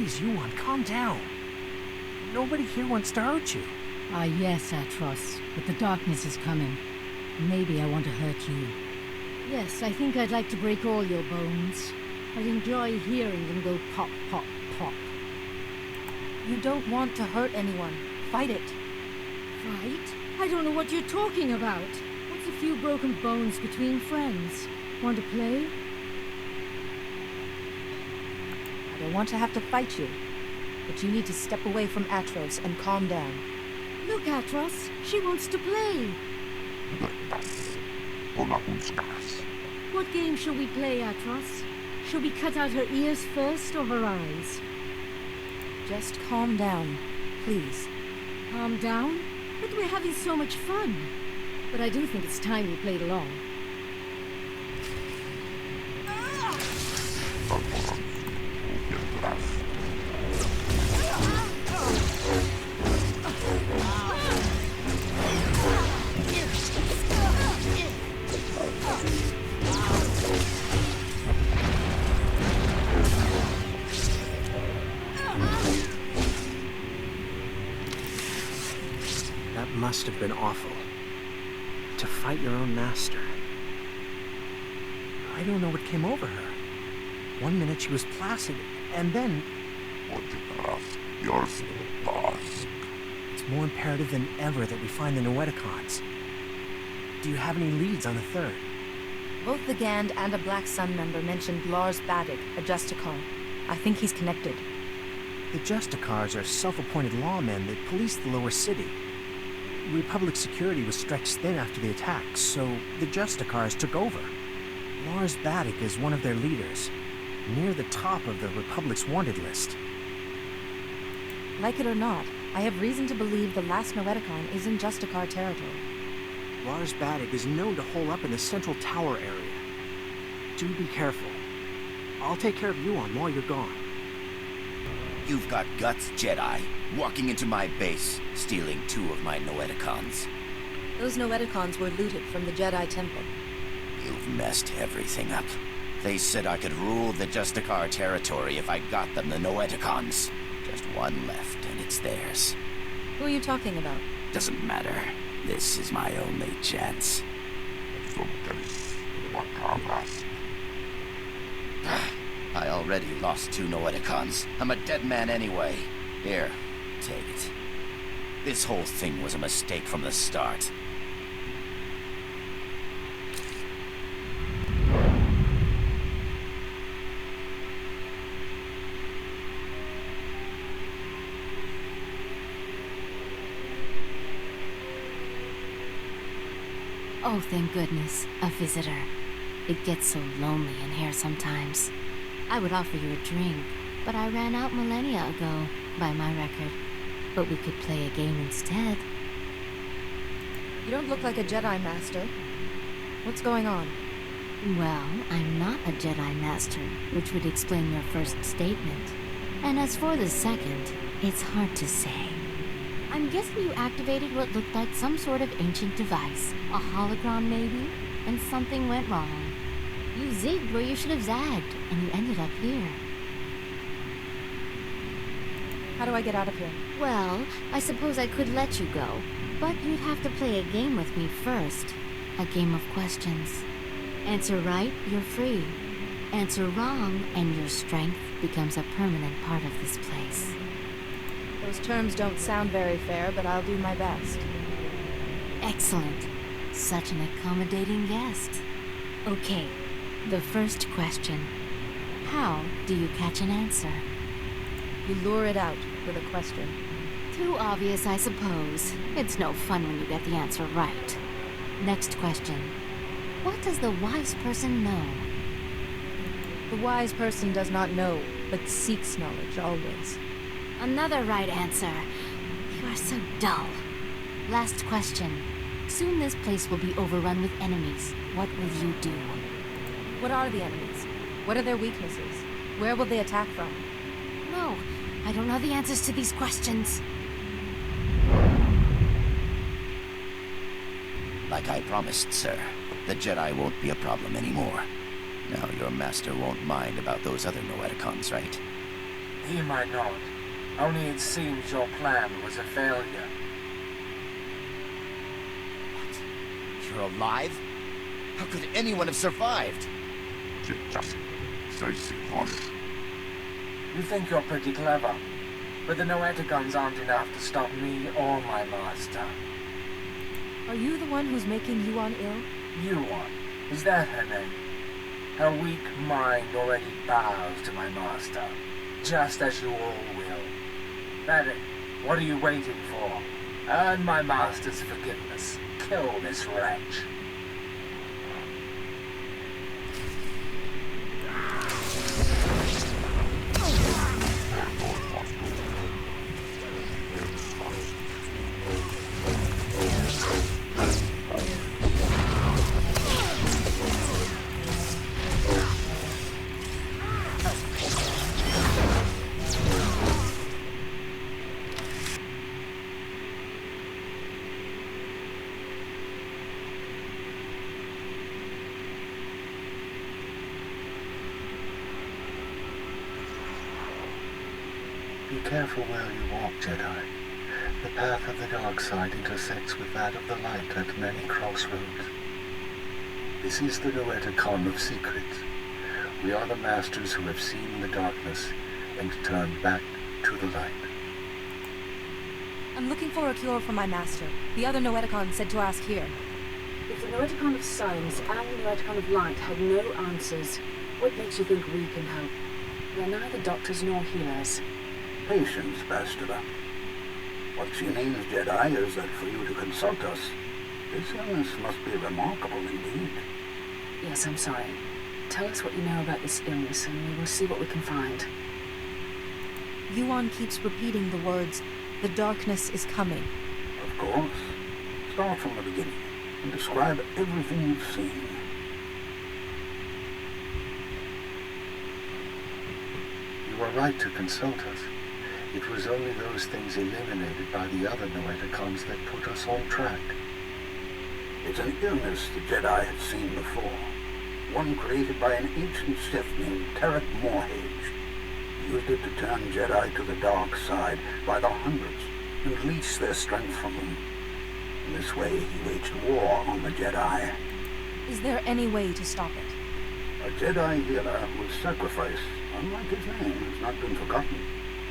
Please, Yuan, calm down. Nobody here wants to hurt you. Ah yes, Atros, but the darkness is coming. Maybe I want to hurt you. Yes, I think I'd like to break all your bones. I'd enjoy hearing them go pop, pop, pop. You don't want to hurt anyone. Fight it. Fight? I don't know what you're talking about. What's a few broken bones between friends? Want to play? I don't want to have to fight you, but you need to step away from Atros and calm down. Look, Atros, she wants to play. What game shall we play, Atros? Shall we cut out her ears first or her eyes? Just calm down, please. Calm down? But we're having so much fun. But I do think it's time we played along. That must have been awful. To fight your own master. I don't know what came over her. One minute she was placid, and then... It's more imperative than ever that we find the Noeticons. Do you have any leads on the third? Both the Gand and a Black Sun member mentioned Lars Baddick, a Justicar. I think he's connected. The Justicars are self-appointed lawmen that police the lower city. Republic security was stretched thin after the attack, so the Justicars took over. Lars Baddick is one of their leaders, near the top of the Republic's wanted list. Like it or not, I have reason to believe the last Noeticon is in Justicar territory. Lars Baddick is known to hole up in the central tower area. Do be careful. I'll take care of Yuan while you're gone. You've got guts, Jedi. Walking into my base, stealing 2 of my Noeticons. Those Noeticons were looted from the Jedi Temple. You've messed everything up. They said I could rule the Justicar territory if I got them the Noeticons. Just one left, and it's theirs. Who are you talking about? Doesn't matter. This is my only chance. I already lost 2 Noeticons. I'm a dead man anyway. Here, take it. This whole thing was a mistake from the start. Oh, thank goodness, a visitor. It gets so lonely in here sometimes. I would offer you a drink, but I ran out millennia ago, by my record. But we could play a game instead. You don't look like a Jedi Master. What's going on? Well, I'm not a Jedi Master, which would explain your first statement. And as for the second, it's hard to say. I'm guessing you activated what looked like some sort of ancient device. A hologram, maybe? And something went wrong. You zigged where you should have zagged, and you ended up here. How do I get out of here? Well, I suppose I could let you go, but you'd have to play a game with me first. A game of questions. Answer right, you're free. Answer wrong, and your strength becomes a permanent part of this place. Those terms don't sound very fair, but I'll do my best. Excellent. Such an accommodating guest. Okay, the first question. How do you catch an answer? You lure it out with a question. Too obvious, I suppose. It's no fun when you get the answer right. Next question. What does the wise person know? The wise person does not know, but seeks knowledge always. Another right answer. You are so dull. Last question. Soon this place will be overrun with enemies. What will you do? What are the enemies? What are their weaknesses? Where will they attack from? No, I don't know the answers to these questions. Like I promised, sir, the Jedi won't be a problem anymore. Now your master won't mind about those other Noeticons, right? He might not. Only it seems your plan was a failure. What? You're alive? How could anyone have survived? You think you're pretty clever, but the Noeticons aren't enough to stop me or my master. Are you the one who's making Yuan ill? Yuan, is that her name? Her weak mind already bows to my master, just as you all will. Medic, what are you waiting for? Earn my master's forgiveness. Kill this wretch. Be careful where you walk, Jedi. The path of the dark side intersects with that of the light at many crossroads. This is the Noeticon of secrets. We are the masters who have seen the darkness and turned back to the light. I'm looking for a cure for my master. The other Noeticon said to ask here. If the Noeticon of science and the Noeticon of light had no answers, what makes you think we can help? We're neither doctors nor healers. Patience, Bastila. What she means, Jedi, is that for you to consult us, this illness must be remarkable indeed. Yes, I'm sorry. Tell us what you know about this illness, and we will see what we can find. Yuan keeps repeating the words, "The darkness is coming." Of course. Start from the beginning and describe everything you've seen. You were right to consult us. It was only those things eliminated by the other Noeticons that put us on track. It's an illness the Jedi had seen before. One created by an ancient Sith named Tarek Morhage. He used it to turn Jedi to the dark side by the hundreds and leech their strength from them. In this way, he waged war on the Jedi. Is there any way to stop it? A Jedi healer whose sacrifice, unlike his name, has not been forgotten,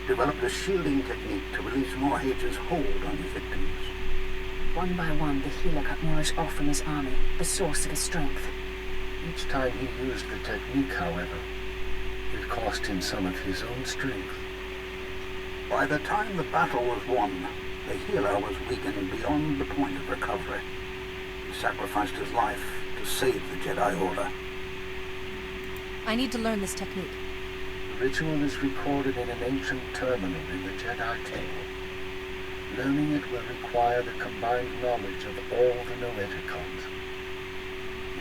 developed a shielding technique to release Morhage's hold on his victims. One by one, the healer cut Morhage off from his army, the source of his strength. Each time he used the technique, however, it cost him some of his own strength. By the time the battle was won, the healer was weakened beyond the point of recovery. He sacrificed his life to save the Jedi Order. I need to learn this technique. The ritual is recorded in an ancient terminal in the Jedi Temple. Learning it will require the combined knowledge of all the Noeticons.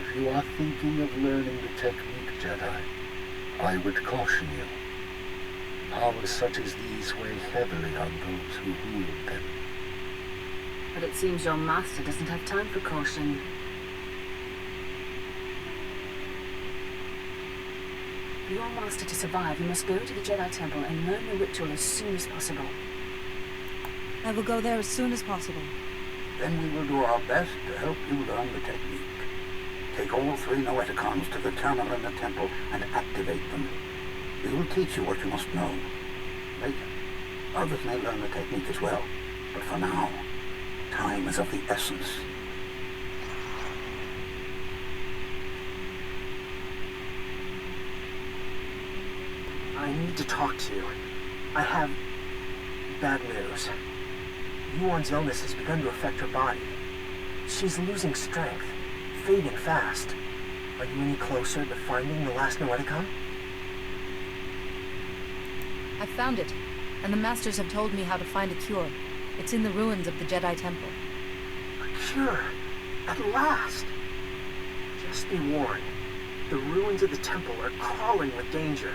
If you are thinking of learning the technique, Jedi, I would caution you. Powers such as these weigh heavily on those who wield them. But it seems your master doesn't have time for caution. For your master to survive, you must go to the Jedi Temple and learn the ritual as soon as possible. I will go there as soon as possible. Then we will do our best to help you learn the technique. Take all 3 Noeticons to the terminal in the temple and activate them. We will teach you what you must know. Later, others may learn the technique as well. But for now, time is of the essence. I need to talk to you. I have bad news. Yuan's illness has begun to affect her body. She's losing strength, fading fast. Are you any closer to finding the last Noeticon? I found it, and the Masters have told me how to find a cure. It's in the ruins of the Jedi Temple. A cure! At last! Just be warned. The ruins of the temple are crawling with danger.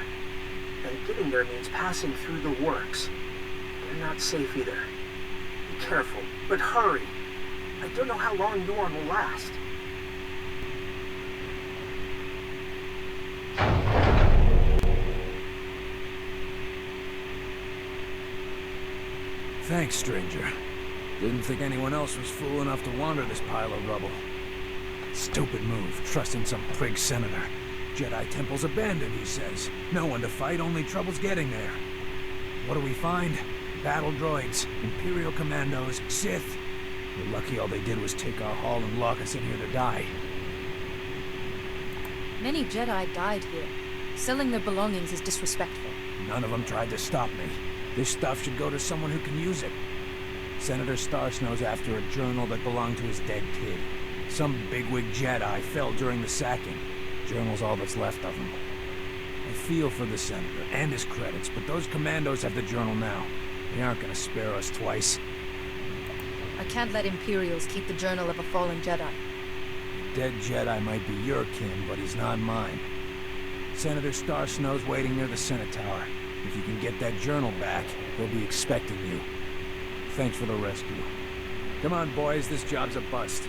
And getting there means passing through the works. They're not safe either. Be careful, but hurry! I don't know how long Yuan will last. Thanks, stranger. Didn't think anyone else was fool enough to wander this pile of rubble. Stupid move, trusting some prig senator. Jedi temple's abandoned, he says. No one to fight, only trouble's getting there. What do we find? Battle droids, Imperial commandos, Sith. We're lucky all they did was take our haul and lock us in here to die. Many Jedi died here. Selling their belongings is disrespectful. None of them tried to stop me. This stuff should go to someone who can use it. Senator Starsnow's after a journal that belonged to his dead kid. Some bigwig Jedi fell during the sacking. Journal's all that's left of him. I feel for the Senator and his credits, but those commandos have the journal now. They aren't gonna spare us twice. I can't let Imperials keep the journal of a fallen Jedi. Dead Jedi might be your kin, but he's not mine. Senator Starsnow's waiting near the Senate Tower. If you can get that journal back, he'll be expecting you. Thanks for the rescue. Come on, boys, this job's a bust.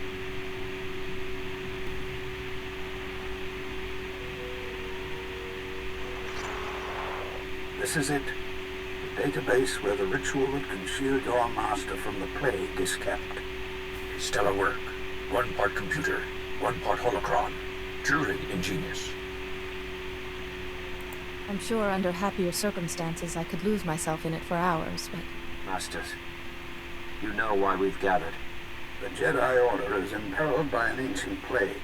This is it. The database where the ritual that can shield your master from the plague is kept. Stellar work. 1 part computer, 1 part holocron. Truly ingenious. I'm sure under happier circumstances I could lose myself in it for hours, but... Masters, you know why we've gathered. The Jedi Order is imperiled by an ancient plague,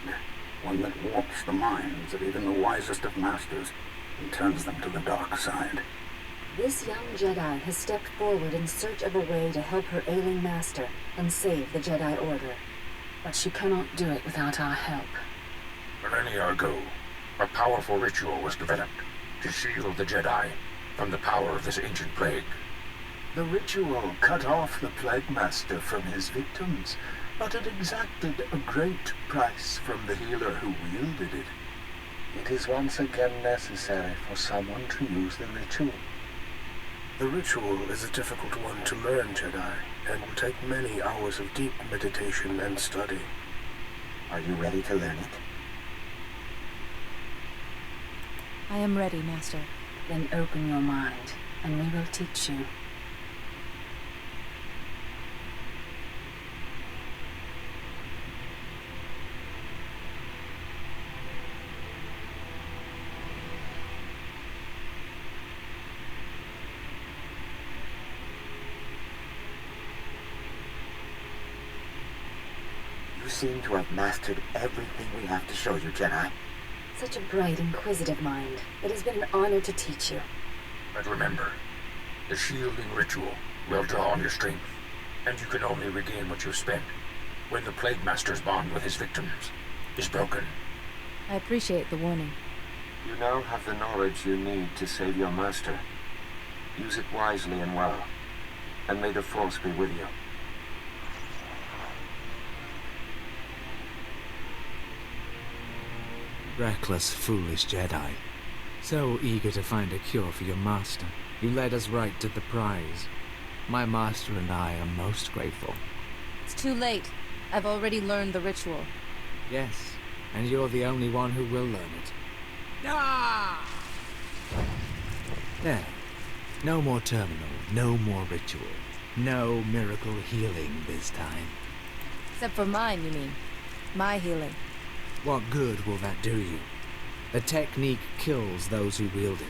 one that warps the minds of even the wisest of masters and turns them to the dark side. This young Jedi has stepped forward in search of a way to help her ailing master and save the Jedi Order. But she cannot do it without our help. Millennia ago, a powerful ritual was developed to shield the Jedi from the power of this ancient plague. The ritual cut off the Plague Master from his victims, but it exacted a great price from the healer who wielded it. It is once again necessary for someone to use the ritual. The ritual is a difficult one to learn, Jedi, and will take many hours of deep meditation and study. Are you ready to learn it? I am ready, Master. Then open your mind, and we will teach you. You seem to have mastered everything we have to show you, Jedi. Such a bright, inquisitive mind. It has been an honor to teach you. But remember, the shielding ritual will draw on your strength, and you can only regain what you've spent when the Plague Master's bond with his victims is broken. I appreciate the warning. You now have the knowledge you need to save your master. Use it wisely and well, and may the Force be with you. Reckless, foolish Jedi. So eager to find a cure for your master, you led us right to the prize. My master and I are most grateful. It's too late. I've already learned the ritual. Yes, and you're the only one who will learn it. Ah! There. No more terminal, no more ritual. No miracle healing this time. Except for mine, you mean? My healing. What good will that do you? The technique kills those who wield it.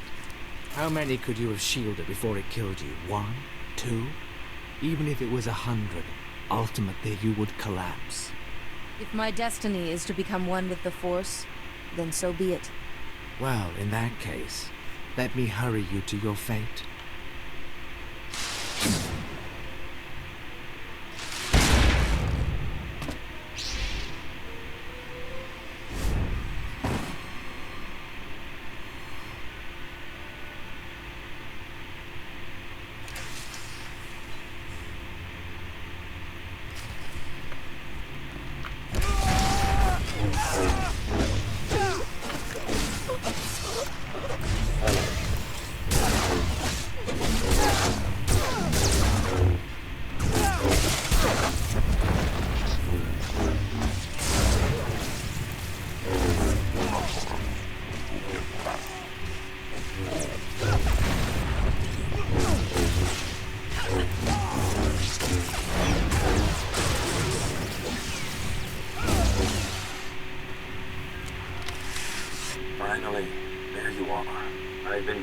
How many could you have shielded before it killed you? 1? 2? Even if it was 100, ultimately you would collapse. If my destiny is to become one with the Force, then so be it. Well, in that case, let me hurry you to your fate.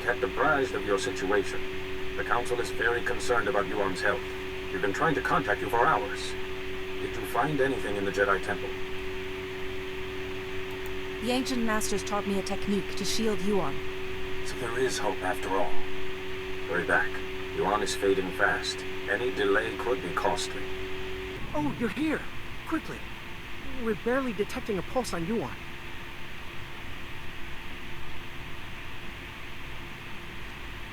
kept apprised of your situation. The Council is very concerned about Yuan's health. We've been trying to contact you for hours. Did you find anything in the Jedi Temple? The ancient masters taught me a technique to shield Yuan. So there is hope after all. Hurry back. Yuan is fading fast. Any delay could be costly. Oh, you're here! Quickly! We're barely detecting a pulse on Yuan.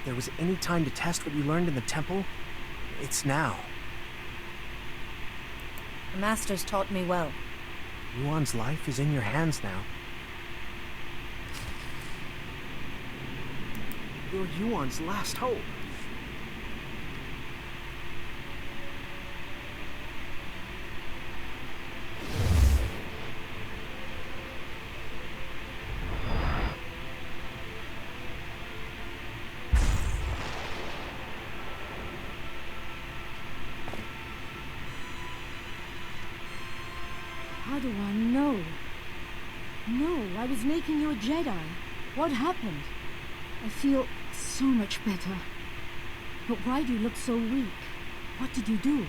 If there was any time to test what you learned in the temple, it's now. The masters taught me well. Yuan's life is in your hands now. You're Yuan's last hope. How do I know? No, I was making you a Jedi. What happened? I feel so much better. But why do you look so weak? What did you do?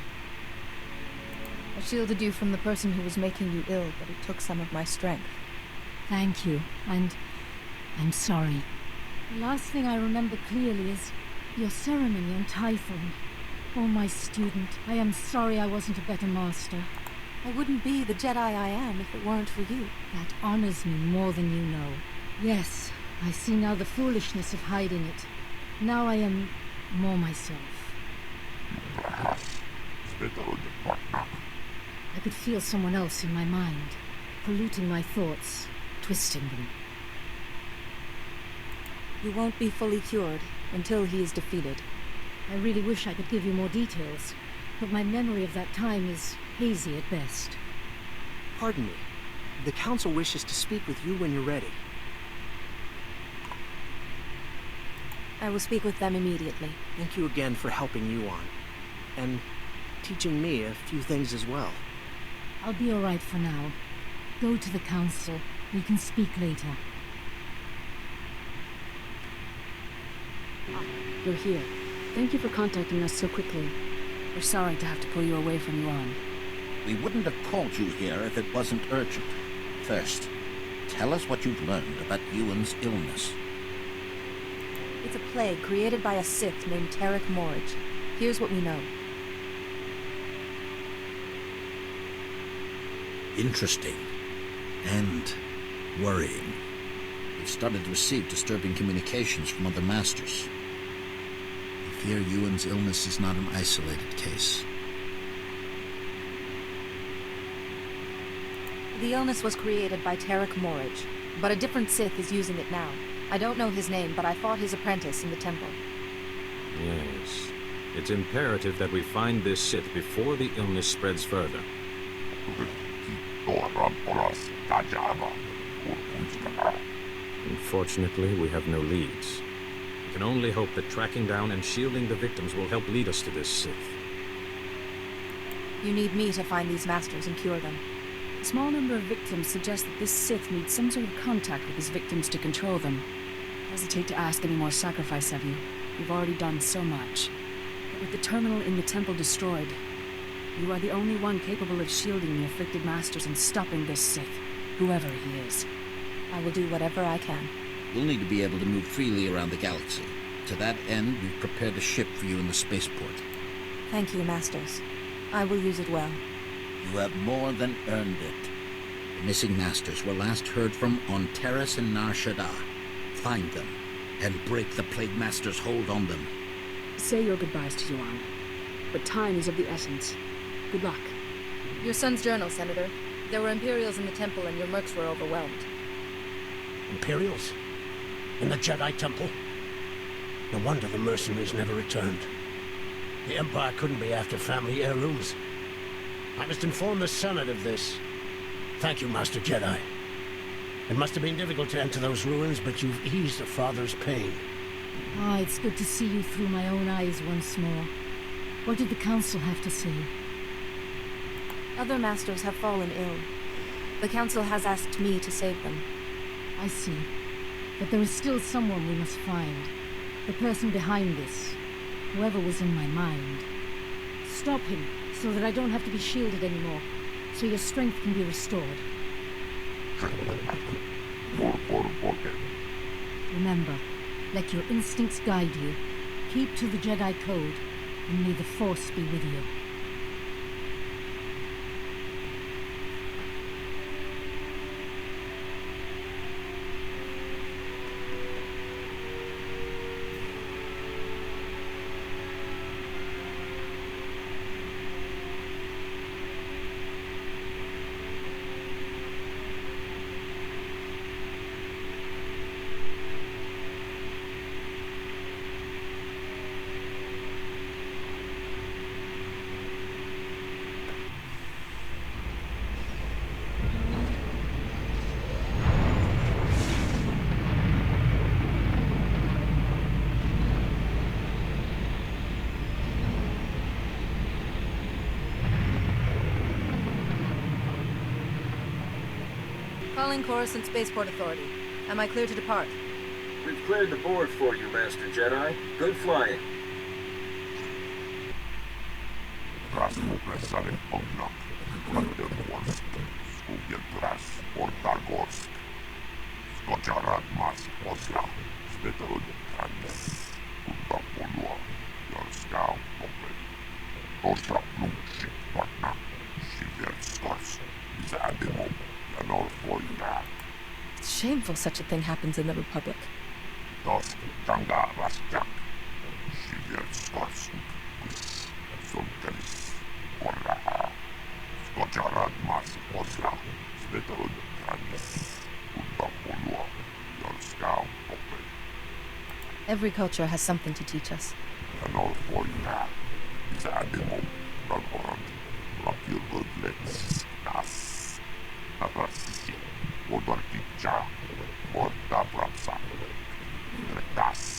I shielded you from the person who was making you ill, but it took some of my strength. Thank you, and I'm sorry. The last thing I remember clearly is your ceremony on Typhon. Oh, my student, I am sorry I wasn't a better master. I wouldn't be the Jedi I am if it weren't for you. That honors me more than you know. Yes, I see now the foolishness of hiding it. Now I am more myself. I could feel someone else in my mind, polluting my thoughts, twisting them. You won't be fully cured until he is defeated. I really wish I could give you more details, but my memory of that time is hazy at best. Pardon me. The Council wishes to speak with you when you're ready. I will speak with them immediately. Thank you again for helping Yuan. And teaching me a few things as well. I'll be all right for now. Go to the Council. We can speak later. You're here. Thank you for contacting us so quickly. We're sorry to have to pull you away from Yuan. We wouldn't have called you here if it wasn't urgent. First, tell us what you've learned about Yuan's illness. It's a plague created by a Sith named Tarek Morridge. Here's what we know. Interesting. And worrying. We've started to receive disturbing communications from other masters. We fear Yuan's illness is not an isolated case. The illness was created by Tarek Morridge, but a different Sith is using it now. I don't know his name, but I fought his apprentice in the temple. Yes. It's imperative that we find this Sith before the illness spreads further. Unfortunately, we have no leads. We can only hope that tracking down and shielding the victims will help lead us to this Sith. You need me to find these masters and cure them. A small number of victims suggest that this Sith needs some sort of contact with his victims to control them. I hesitate to ask any more sacrifice of you. You've already done so much. But with the terminal in the temple destroyed, you are the only one capable of shielding the afflicted masters and stopping this Sith, whoever he is. I will do whatever I can. You'll need to be able to move freely around the galaxy. To that end, we've prepared a ship for you in the spaceport. Thank you, Masters. I will use it well. You have more than earned it. The missing masters were last heard from on Terrace and Nar Shaddaa. Find them, and break the Plague Master's hold on them. Say your goodbyes to Yuan, but time is of the essence. Good luck. Your son's journal, Senator. There were Imperials in the temple and your mercs were overwhelmed. Imperials? In the Jedi Temple? No wonder the mercenaries never returned. The Empire couldn't be after family heirlooms. I must inform the Senate of this. Thank you, Master Jedi. It must have been difficult to enter those ruins, but you've eased a father's pain. Ah, it's good to see you through my own eyes once more. What did the Council have to say? Other masters have fallen ill. The Council has asked me to save them. I see. But there is still someone we must find. The person behind this, whoever was in my mind. Stop him, so that I don't have to be shielded anymore, so your strength can be restored. Remember, let your instincts guide you. Keep to the Jedi Code, and may the Force be with you. Calling Coruscant Spaceport Authority. Am I clear to depart? We've cleared the board for you, Master Jedi. Good flying. It's shameful such a thing happens in the Republic. Every culture has something to teach us. Morda prapsa. Retas.